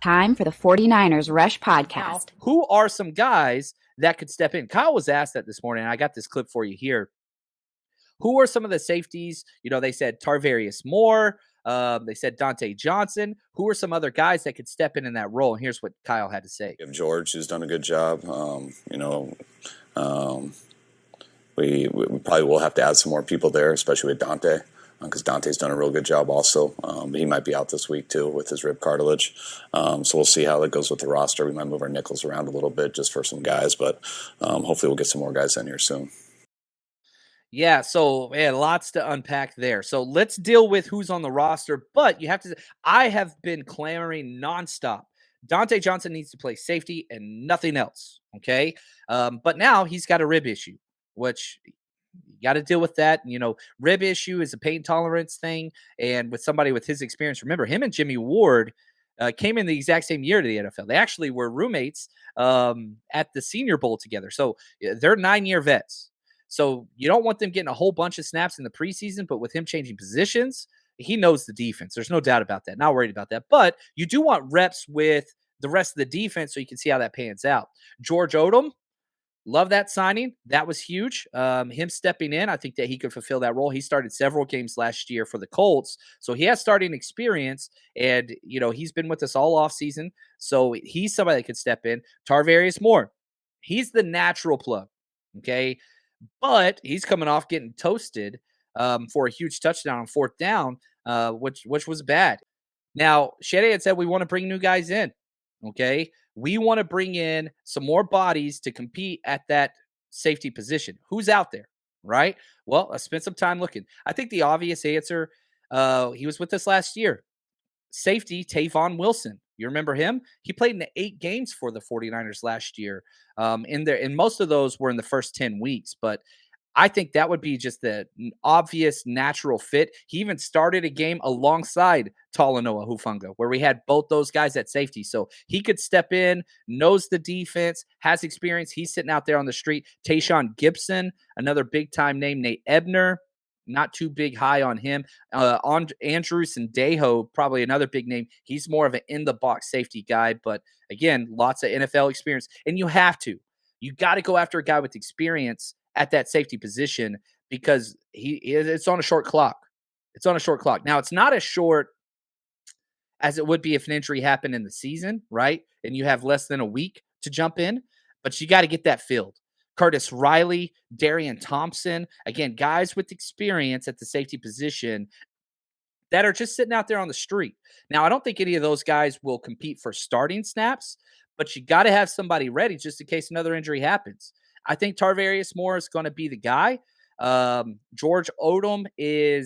Time for the 49ers Rush podcast. Now, who are some guys that could step in? Kyle was asked that this morning, and I got this clip for you here. Who are some of the safeties? You know, they said Tarvarius Moore. They said Dante Johnson. Who are some other guys that could step in that role? And here's what Kyle had to say. We have George, who's done a good job. We probably will have to add some more people there, especially with Dante, because Dante's done a real good job also. But he might be out this week too with his rib cartilage. So we'll see how that goes with the roster. We might move our nickels around a little bit just for some guys, but hopefully we'll get some more guys in here soon. Yeah, so man, lots to unpack there. So let's deal with who's on the roster. But you have to, I have been clamoring nonstop. Dante Johnson needs to play safety and nothing else. Okay. But now he's got a rib issue, which you got to deal with that. You know, rib issue is a pain tolerance thing. And with somebody with his experience, remember him and Jimmie Ward came in the exact same year to the NFL. They actually were roommates at the Senior Bowl together. So they're 9-year vets. So you don't want them getting a whole bunch of snaps in the preseason, but with him changing positions, he knows the defense. There's no doubt about that. Not worried about that. But you do want reps with the rest of the defense so you can see how that pans out. George Odom, love that signing. That was huge. Him stepping in, I think that he could fulfill that role. He started several games last year for the Colts, so he has starting experience, and you know he's been with us all offseason, so he's somebody that could step in. Tarvarius Moore, he's the natural plug, okay? But he's coming off getting toasted for a huge touchdown on 4th down, which was bad. Now, Shanahan said we want to bring new guys in, okay? We want to bring in some more bodies to compete at that safety position. Who's out there, right? Well, I spent some time looking. I think the obvious answer, he was with us last year. Safety, Tavon Wilson. You remember him? He played in the 8 games for the 49ers last year. And most of those were in the first 10 weeks. But I think that would be just the obvious natural fit. He even started a game alongside Talanoa Hufanga, where we had both those guys at safety. So he could step in, knows the defense, has experience. He's sitting out there on the street. Tayshaun Gibson, another big-time name. Nate Ebner, not too big high on him. On Andrew Sendejo, probably another big name. He's more of an in-the-box safety guy. But, again, lots of NFL experience. And you have to. You got to go after a guy with experience at that safety position because it's on a short clock. It's on a short clock. Now, it's not as short as it would be if an injury happened in the season, right? And you have less than a week to jump in, but you got to get that filled. Curtis Riley, Darian Thompson, again, guys with experience at the safety position that are just sitting out there on the street. Now, I don't think any of those guys will compete for starting snaps, but you got to have somebody ready just in case another injury happens. I think Tarvarius Moore is going to be the guy. George Odom he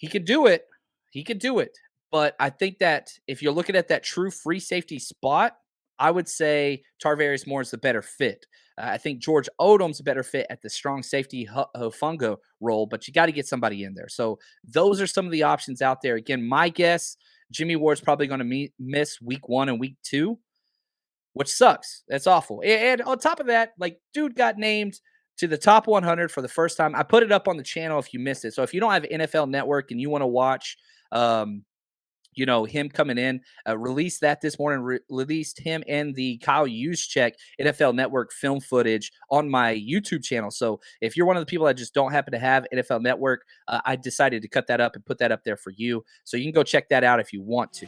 could do it. He could do it. But I think that if you're looking at that true free safety spot, I would say Tarvarius Moore is the better fit. I think George Odom's a better fit at the strong safety Hufanga role, but you got to get somebody in there. So those are some of the options out there. Again, my guess, Jimmie Ward's probably going to miss week 1 and week 2, which sucks. That's awful. And on top of that, like, dude got named to the top 100 for the first time. I put it up on the channel if you missed it. So if you don't have NFL Network and you want to watch him coming in, released that this morning, released him and the Kyle Juszczyk NFL Network film footage on my YouTube channel. So if you're one of the people that just don't happen to have NFL Network, I decided to cut that up and put that up there for you. So you can go check that out if you want to.